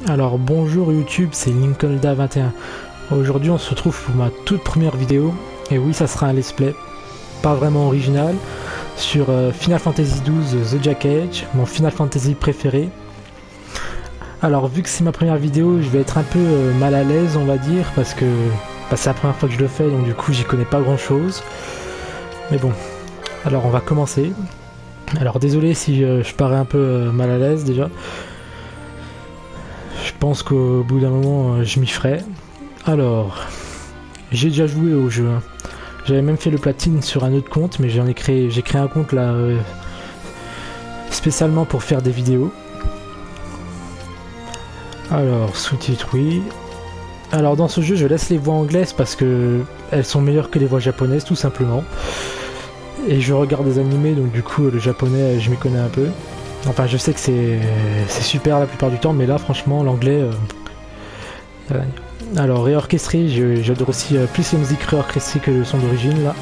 Alors bonjour YouTube, c'est Lincolnda21. Aujourd'hui on se retrouve pour ma toute première vidéo. Et oui, ça sera un let's play, pas vraiment original, sur Final Fantasy XII The Jack Age, mon Final Fantasy préféré. Alors vu que c'est ma première vidéo, je vais être un peu mal à l'aise on va dire, parce que c'est la première fois que je le fais, donc du coup j'y connais pas grand chose. Mais bon, alors on va commencer. Alors désolé si je parais un peu mal à l'aise déjà. Je pense qu'au bout d'un moment je m'y ferai. Alors, j'ai déjà joué au jeu. J'avais même fait le platine sur un autre compte, mais j'ai créé un compte là spécialement pour faire des vidéos. Alors, sous-titres, oui. Alors dans ce jeu, je laisse les voix anglaises parce que elles sont meilleures que les voix japonaises, tout simplement. Et je regarde des animés, donc du coup, le japonais, je m'y connais un peu. Enfin, je sais que c'est super la plupart du temps, mais là, franchement, l'anglais... Alors, réorchestré, j'adore aussi plus les musiques réorchestrées que le son d'origine, là.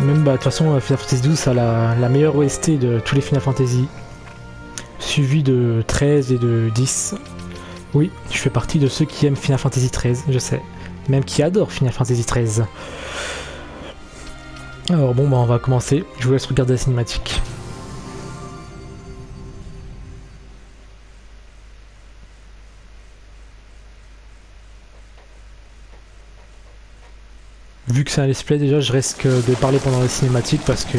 Même, bah, de toute façon, Final Fantasy XII a la meilleure OST de tous les Final Fantasy. Suivi de 13 et de 10. Oui, je fais partie de ceux qui aiment Final Fantasy XIII, je sais. Même qui adorent Final Fantasy XIII. Alors bon, bah on va commencer. Je vous laisse regarder la cinématique. Vu que c'est un let's play, déjà je risque de parler pendant la cinématique parce que...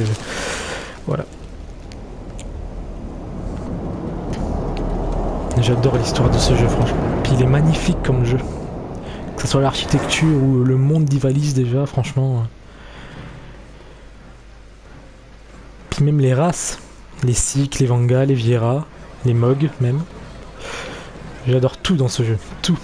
Voilà. J'adore l'histoire de ce jeu, franchement. Puis il est magnifique comme jeu. Que ce soit l'architecture ou le monde d'Ivalice déjà, franchement... Puis même les races, les Sikh, les Vanga, les Viera, les Mog même. J'adore tout dans ce jeu, tout.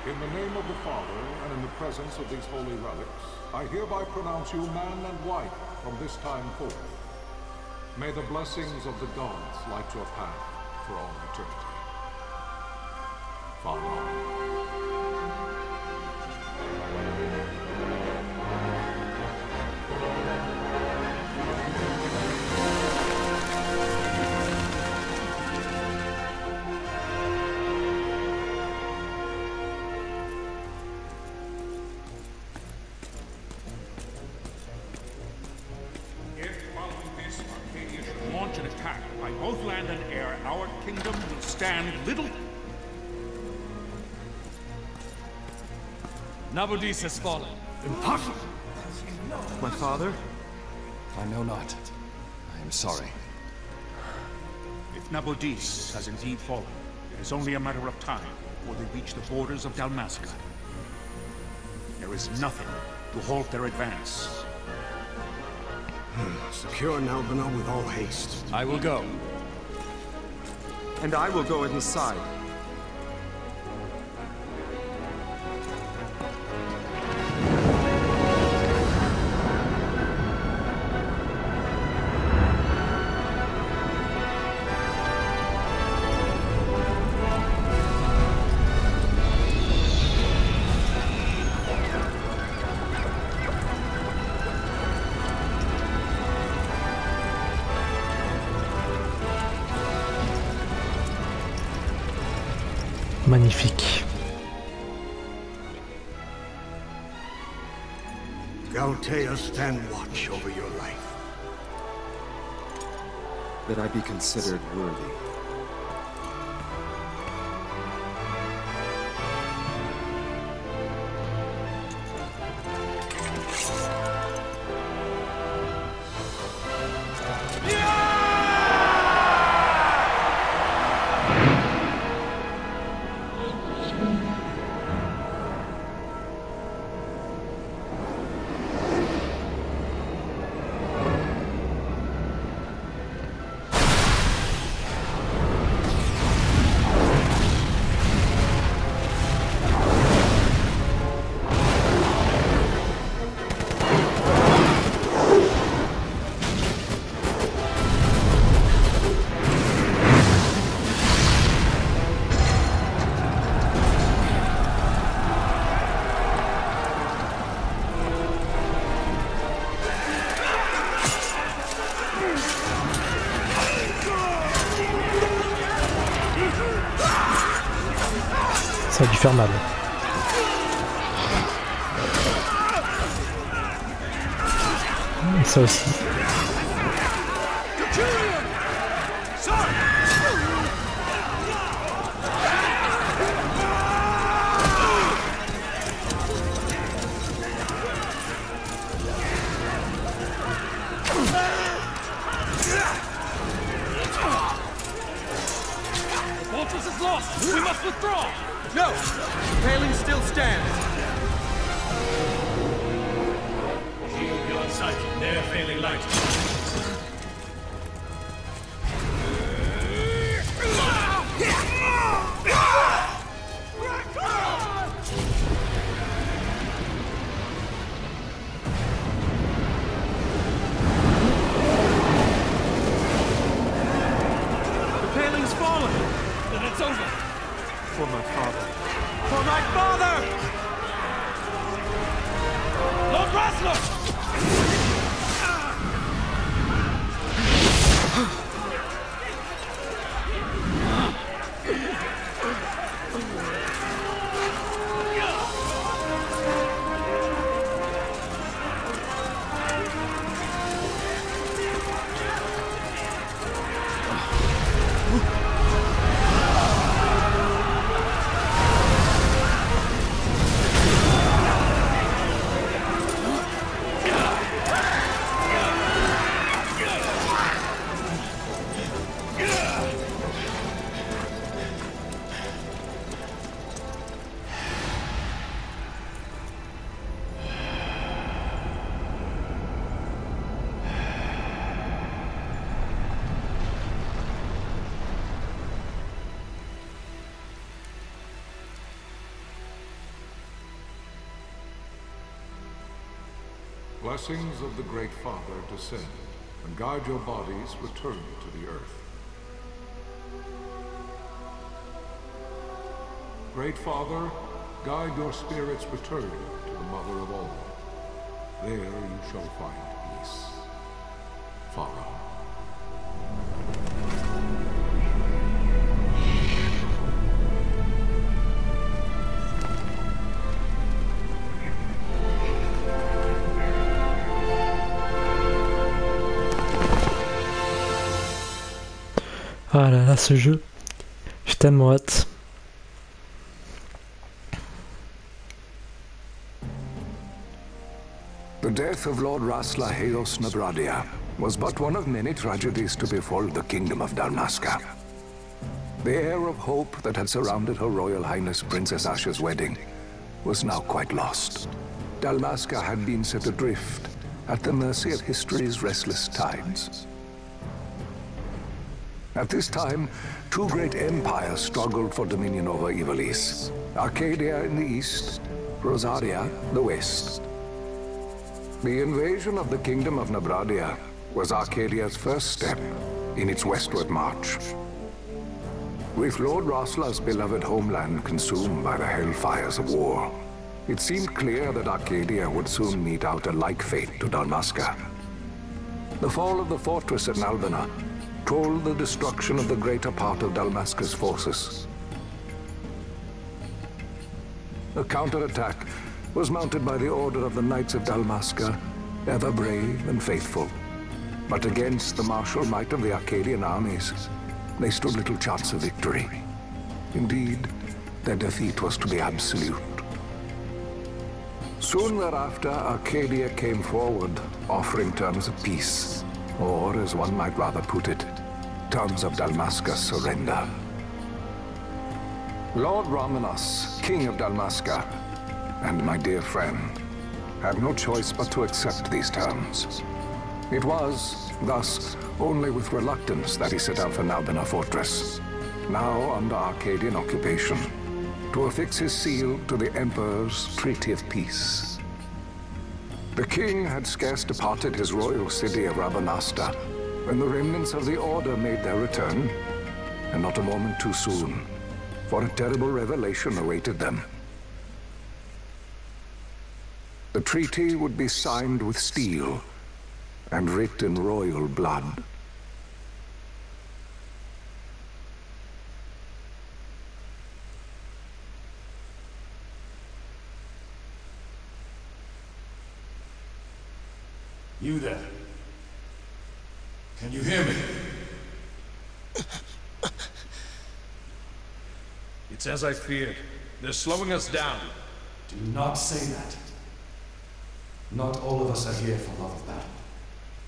In the name of the Father, and in the presence of these holy relics, I hereby pronounce you man and wife from this time forth. May the blessings of the gods light your path for all eternity. Follow. Launch an attack by both land and air, our kingdom will stand little. Nabudis has fallen. Impossible! My father? I know not. I am sorry. If Nabudis has indeed fallen, it is only a matter of time before they reach the borders of Dalmasca. There is nothing to halt their advance. Secure Nalbina with all haste. I will go. And I will go at his side. Magnifique. Galtea, stand watch over your life. That I be considered worthy. Yeah! Ça a dû faire mal. Et ça aussi. Fortress is lost! We must withdraw! No! The paling still stands! Shield beyond sight. They're failing light. The paling's fallen! Then it's over! For my father! For my father! Lord Rasler! Blessings of the Great Father descend, and guide your bodies return to the earth. Great Father, guide your spirits return to the Mother of all. There you shall find peace. Follow. Ah là là, ce jeu, j'ai tellement hâte. The death of Lord Rasla Heos Nabradia was but one of many tragedies to befall the Kingdom of Dalmasca. The air of hope that had surrounded Her Royal Highness Princess Asha's wedding was now quite lost. Dalmasca had been set adrift at the mercy of history's restless tides. At this time, two great empires struggled for dominion over Ivalice. Arcadia in the east, Rosaria the west. The invasion of the Kingdom of Nabradia was Arcadia's first step in its westward march. With Lord Rasla's beloved homeland consumed by the hellfires of war, it seemed clear that Arcadia would soon mete out a like fate to Dalmasca. The fall of the fortress at Nalbina told the destruction of the greater part of Dalmasca's forces. A counterattack was mounted by the order of the Knights of Dalmasca, ever brave and faithful. But against the martial might of the Arcadian armies, they stood little chance of victory. Indeed, their defeat was to be absolute. Soon thereafter, Arcadia came forward, offering terms of peace, or, as one might rather put it, terms of Dalmasca's surrender. Lord Ramenas, King of Dalmasca, and my dear friend, had no choice but to accept these terms. It was, thus, only with reluctance that he set out for Nalbina Fortress, now under Arcadian occupation, to affix his seal to the Emperor's Treaty of Peace. The king had scarce departed his royal city of Rabanasta when the remnants of the Order made their return, and not a moment too soon, for a terrible revelation awaited them. The treaty would be signed with steel and writ in royal blood. You there? Can you hear me? It's as I feared. They're slowing us down. Do not say that. Not all of us are here for love of battle.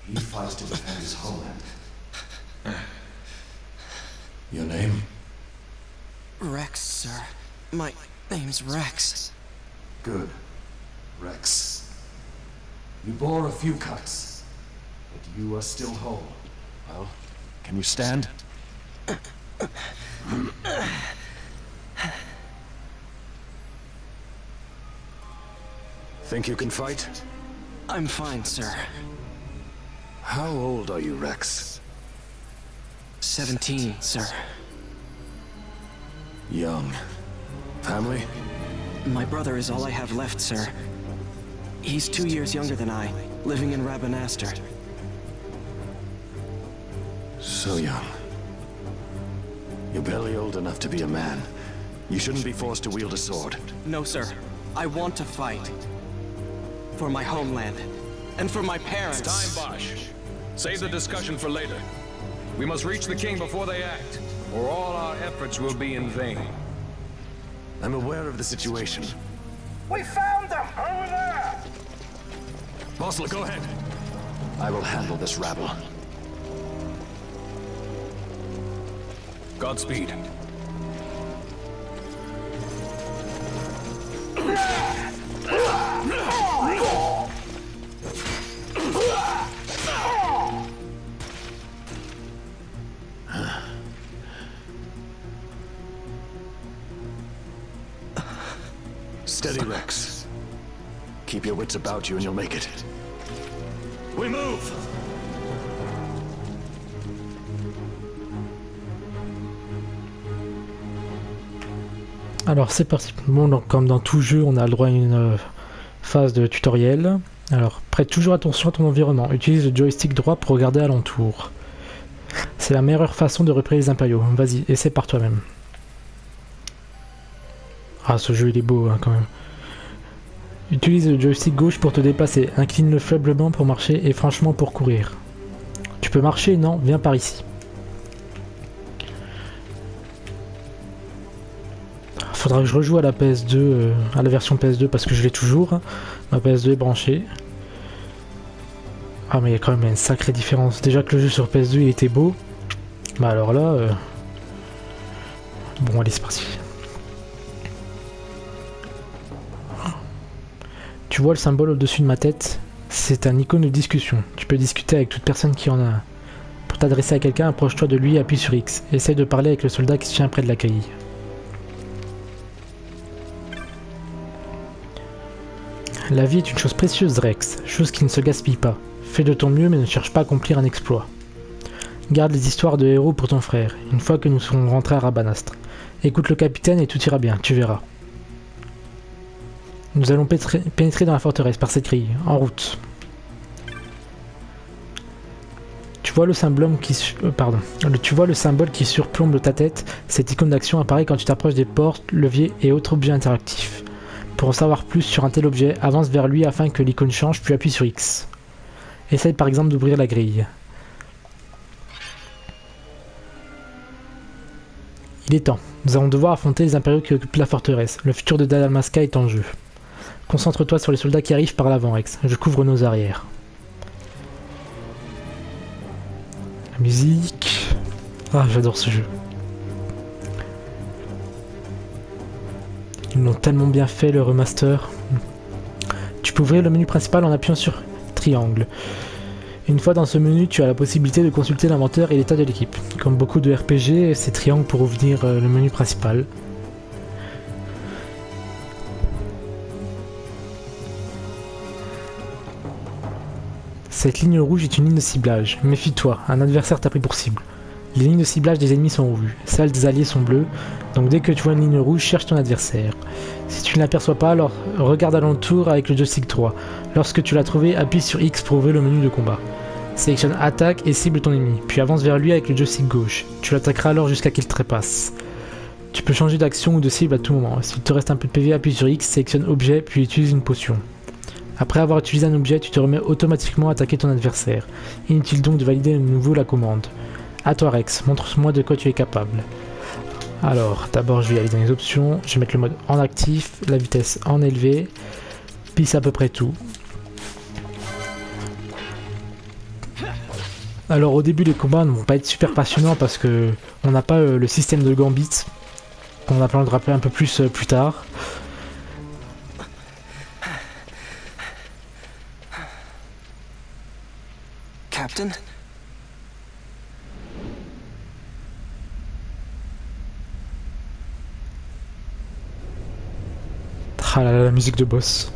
He fights to defend his homeland. Your name? Rex, sir. My name's Rex. Good. Rex. You bore a few cuts, but you are still whole. Well, can you stand? Think you can fight? I'm fine, sir. How old are you, Rex? 17, sir. Young. Family? My brother is all I have left, sir. He's 2 years younger than I, living in Rabanastre. So young. You're barely old enough to be a man. You shouldn't be forced to wield a sword. No, sir. I want to fight. For my homeland. And for my parents. It's time, Bosch. Save the discussion for later. We must reach the king before they act, or all our efforts will be in vain. I'm aware of the situation. We found them! Over there! Bossler, go ahead. I will handle this rabble. Godspeed. Steady, Rex. Keep your wits about you and you'll make it. We move! Alors c'est parti. Bon, donc, comme dans tout jeu, on a le droit à une phase de tutoriel. Alors, prête toujours attention à ton environnement. Utilise le joystick droit pour regarder alentour. C'est la meilleure façon de repérer les impériaux. Vas-y, essaie par toi-même. Ah, ce jeu il est beau hein, quand même. Utilise le joystick gauche pour te déplacer. Incline-le faiblement pour marcher et franchement pour courir. Tu peux marcher? Non, viens par ici. Faudra que je rejoue à la PS2, à la version PS2 parce que je l'ai toujours. Ma PS2 est branchée. Ah mais il y a quand même une sacrée différence. Déjà que le jeu sur PS2 il était beau. Bah alors là... Bon allez c'est parti. Tu vois le symbole au-dessus de ma tête? C'est un icône de discussion. Tu peux discuter avec toute personne qui en a un. Pour t'adresser à quelqu'un, approche-toi de lui et appuie sur X. Essaye de parler avec le soldat qui se tient près de la grille. La vie est une chose précieuse, Rex, chose qui ne se gaspille pas. Fais de ton mieux mais ne cherche pas à accomplir un exploit. Garde les histoires de héros pour ton frère, une fois que nous serons rentrés à Rabanastre. Écoute le capitaine et tout ira bien, tu verras. Nous allons pénétrer dans la forteresse par cette grille, en route. Tu vois le symbole qui surplombe ta tête? Cette icône d'action apparaît quand tu t'approches des portes, leviers et autres objets interactifs. Pour en savoir plus sur un tel objet, avance vers lui afin que l'icône change, puis appuie sur X. Essaye par exemple d'ouvrir la grille. Il est temps. Nous allons devoir affronter les impériaux qui occupent la forteresse. Le futur de Dalmasca est en jeu. Concentre-toi sur les soldats qui arrivent par l'avant, Rex. Je couvre nos arrières. La musique... Ah, j'adore ce jeu. Ils l'ont tellement bien fait, le remaster. Tu peux ouvrir le menu principal en appuyant sur triangle. Une fois dans ce menu, tu as la possibilité de consulter l'inventaire et l'état de l'équipe. Comme beaucoup de RPG, c'est triangle pour ouvrir le menu principal. Cette ligne rouge est une ligne de ciblage. Méfie-toi, un adversaire t'a pris pour cible. Les lignes de ciblage des ennemis sont rouges, celles des alliés sont bleues, donc dès que tu vois une ligne rouge, cherche ton adversaire. Si tu ne l'aperçois pas, alors regarde alentour avec le joystick 3. Lorsque tu l'as trouvé, appuie sur X pour ouvrir le menu de combat. Sélectionne attaque et cible ton ennemi, puis avance vers lui avec le joystick gauche. Tu l'attaqueras alors jusqu'à qu'il te trépasse. Tu peux changer d'action ou de cible à tout moment. S'il te reste un peu de PV, appuie sur X, sélectionne objet, puis utilise une potion. Après avoir utilisé un objet, tu te remets automatiquement à attaquer ton adversaire. Inutile donc de valider de nouveau la commande. À toi Rex, montre-moi de quoi tu es capable. Alors, d'abord je vais aller dans les options, je vais mettre le mode en actif, la vitesse en élevé, puis c'est à peu près tout. Alors au début les combats ne vont pas être super passionnants parce que on n'a pas le système de gambit, qu'on va le rappeler un peu plus plus tard. Captain? Ah là là, la musique de boss.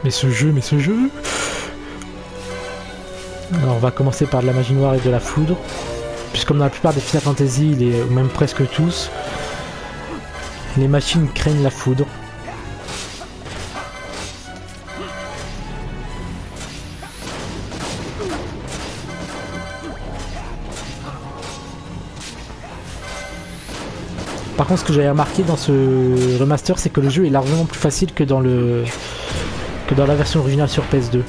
Mais ce jeu. Alors on va commencer par de la magie noire et de la foudre. Puisqu'comme dans la plupart des Final Fantasy, ou même presque tous, les machines craignent la foudre. Par contre, ce que j'avais remarqué dans ce remaster, c'est que le jeu est largement plus facile que dans la version originale sur PS2.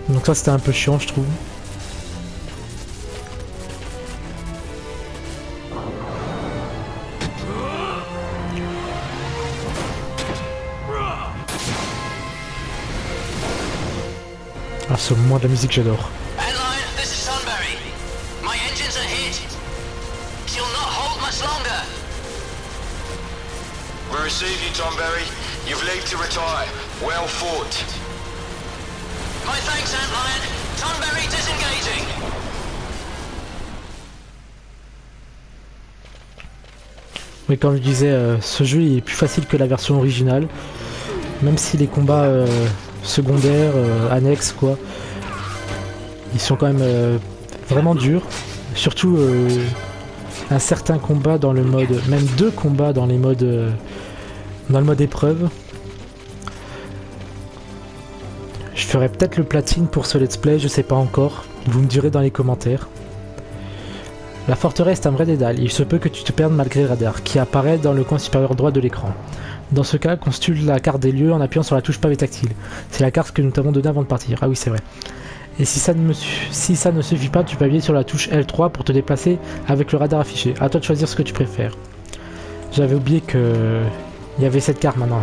Donc ça, c'était un peu chiant, je trouve. Ah, ce moment de la musique, j'adore. We receive you, Tonberry. You've leave to retire. Well fought. My thanks, Antlion. Tonberry disengaging. Oui, comme je disais, ce jeu est plus facile que la version originale. Même si les combats secondaires, annexes, quoi, ils sont quand même vraiment durs. Surtout un certain combat dans le mode, même 2 combats dans les modes, dans le mode épreuve. Je ferai peut-être le platine pour ce let's play, je sais pas encore. Vous me direz dans les commentaires. La forteresse est un vrai dédale, il se peut que tu te perdes malgré le radar, qui apparaît dans le coin supérieur droit de l'écran. Dans ce cas, consulte la carte des lieux en appuyant sur la touche pavé tactile. C'est la carte que nous t'avons donnée avant de partir. Ah oui, c'est vrai. Et si ça ne suffit pas, tu peux appuyer sur la touche L3 pour te déplacer avec le radar affiché. À toi de choisir ce que tu préfères. J'avais oublié que il y avait cette carte maintenant.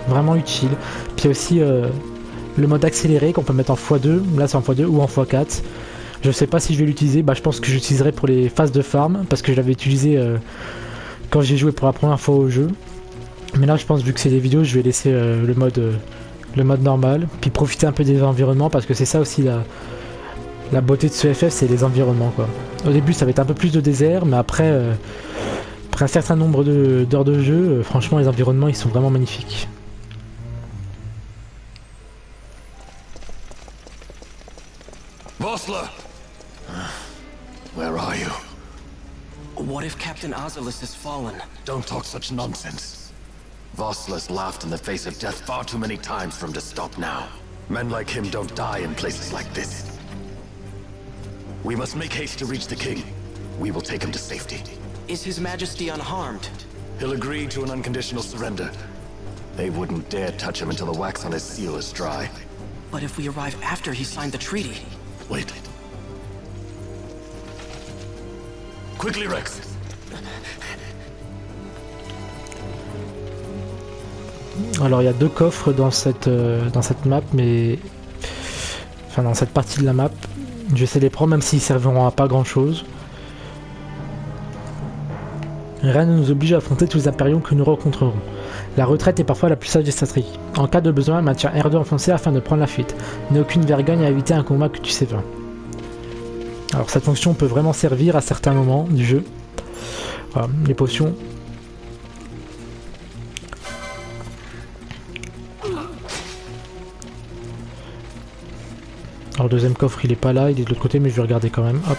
Vraiment utile. Puis il y a aussi le mode accéléré qu'on peut mettre en x2. Là c'est en x2 ou en x4. Je sais pas si je vais l'utiliser. Bah, je pense que j'utiliserai pour les phases de farm. Parce que je l'avais utilisé quand j'ai joué pour la première fois au jeu. Mais là je pense, vu que c'est des vidéos, je vais laisser le mode normal, puis profiter un peu des environnements, parce que c'est ça aussi la beauté de ce FF, c'est les environnements, quoi. Au début ça va être un peu plus de désert, mais après un certain nombre d'heures de jeu, franchement les environnements ils sont vraiment magnifiques. Vossler! Where are you? What if Captain Ozolus has fallen? Don't talk such nonsense. Vossler's laughed in the face of death far too many times for him to stop now. Men like him don't die in places like this. We must make haste to reach the king. We will take him to safety. Is His Majesty unharmed? He'll agree to an unconditional surrender. They wouldn't dare touch him until the wax on his seal is dry. But if we arrive after he signed the treaty... Wait. Quickly, Rex! Alors il y a 2 coffres dans cette map, mais... Enfin dans cette partie de la map. Je vais essayer de les prendre même s'ils serviront à pas grand chose. Rien ne nous oblige à affronter tous les impériaux que nous rencontrerons. La retraite est parfois la plus sage des stratégies. En cas de besoin, maintiens R2 enfoncé afin de prendre la fuite. N'aie aucune vergogne à éviter un combat que tu sais vain. Alors cette fonction peut vraiment servir à certains moments du jeu. Voilà, les potions. Alors le deuxième coffre il est pas là, il est de l'autre côté, mais je vais regarder quand même. Hop.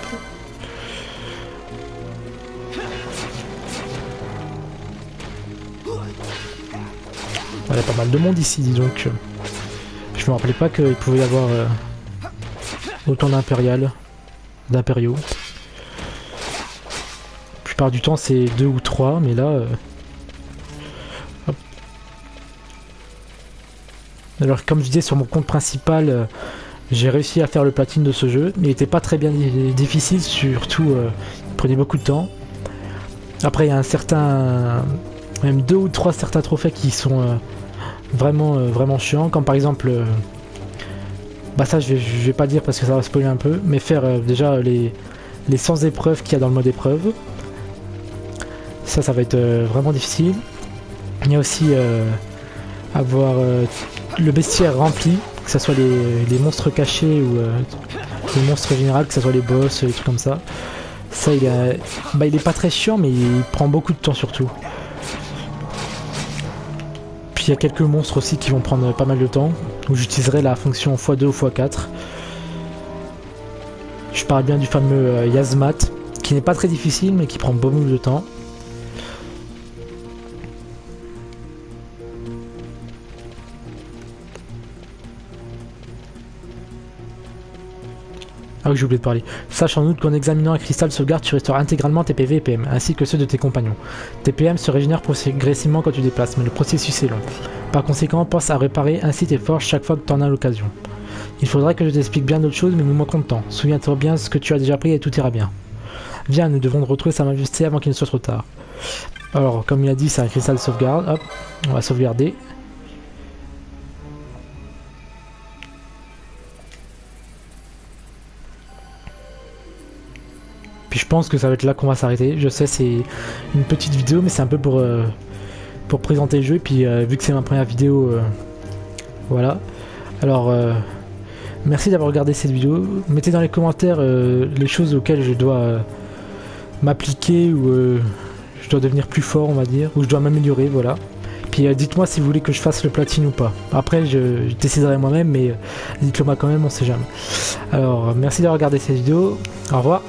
Il y a pas mal de monde ici, dis donc. Je me rappelais pas qu'il pouvait y avoir autant d'impériaux. Puis plupart du temps c'est 2 ou 3, mais là... Alors comme je disais, sur mon compte principal, j'ai réussi à faire le platine de ce jeu, mais il n'était pas très bien difficile, surtout il prenait beaucoup de temps. Après il y a un certain... même 2 ou 3 certains trophées qui sont vraiment chiants, comme par exemple... bah ça je vais pas dire parce que ça va spoiler un peu, mais faire déjà les 100 épreuves qu'il y a dans le mode épreuve. Ça va être vraiment difficile. Il y a aussi avoir le bestiaire rempli, que ce soit les monstres cachés ou les monstres généraux, que ce soit les boss, les trucs comme ça. Ça il est pas très chiant, mais il prend beaucoup de temps surtout. Puis il y a quelques monstres aussi qui vont prendre pas mal de temps, où j'utiliserai la fonction x2 ou x4. Je parle bien du fameux Yazmat, qui n'est pas très difficile mais qui prend beaucoup de temps. Ah oui, j'ai oublié de parler. Sache en outre qu'en examinant un cristal de sauvegarde, tu restaures intégralement tes PV et PM, ainsi que ceux de tes compagnons. Tes PM se régénèrent progressivement quand tu déplaces, mais le processus est long. Par conséquent, pense à réparer ainsi tes forces chaque fois que tu en as l'occasion. Il faudrait que je t'explique bien d'autres choses, mais nous manquons de temps. Souviens-toi bien ce que tu as déjà pris et tout ira bien. Viens, nous devons retrouver Sa Majesté avant qu'il ne soit trop tard. Alors, comme il a dit, c'est un cristal de sauvegarde. Hop, on va sauvegarder. Puis je pense que ça va être là qu'on va s'arrêter. Je sais, c'est une petite vidéo, mais c'est un peu pour présenter le jeu. Et puis vu que c'est ma première vidéo, voilà. Alors, merci d'avoir regardé cette vidéo. Mettez dans les commentaires les choses auxquelles je dois m'appliquer ou je dois devenir plus fort, on va dire, ou je dois m'améliorer, voilà. Puis dites-moi si vous voulez que je fasse le platine ou pas. Après, je déciderai moi-même, mais dites-le moi quand même, on sait jamais. Alors, merci d'avoir regardé cette vidéo. Au revoir.